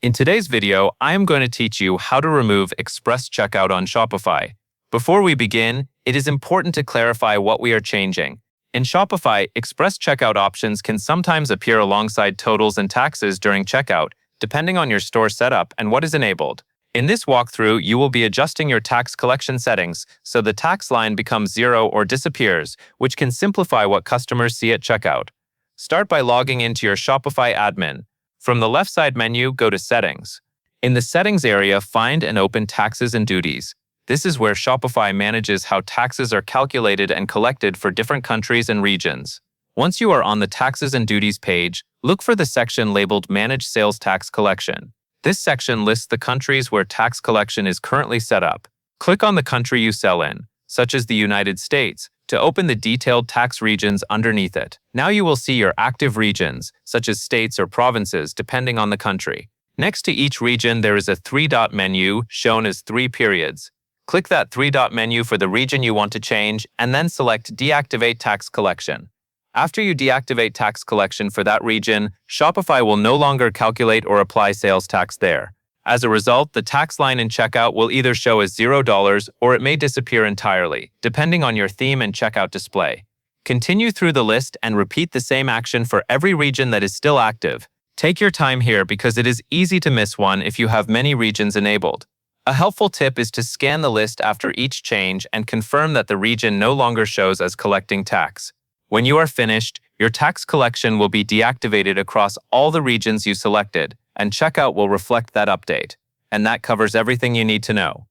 In today's video, I am going to teach you how to remove Express Checkout on Shopify. Before we begin, it is important to clarify what we are changing. In Shopify, Express Checkout options can sometimes appear alongside totals and taxes during checkout, depending on your store setup and what is enabled. In this walkthrough, you will be adjusting your tax collection settings so the tax line becomes zero or disappears, which can simplify what customers see at checkout. Start by logging into your Shopify admin. From the left side menu, go to Settings. In the Settings area, find and open Taxes and Duties. This is where Shopify manages how taxes are calculated and collected for different countries and regions. Once you are on the Taxes and Duties page, look for the section labeled Manage Sales Tax Collection. This section lists the countries where tax collection is currently set up. Click on the country you sell in, such as the United States, to open the detailed tax regions underneath it. Now you will see your active regions, such as states or provinces, depending on the country. Next to each region, there is a three-dot menu shown as 3 periods. Click that three-dot menu for the region you want to change, and then select Deactivate Tax Collection. After you deactivate tax collection for that region, Shopify will no longer calculate or apply sales tax there. As a result, the tax line in checkout will either show as $0 or it may disappear entirely, depending on your theme and checkout display. Continue through the list and repeat the same action for every region that is still active. Take your time here because it is easy to miss one if you have many regions enabled. A helpful tip is to scan the list after each change and confirm that the region no longer shows as collecting tax. When you are finished, your tax collection will be deactivated across all the regions you selected, and checkout will reflect that update. And that covers everything you need to know.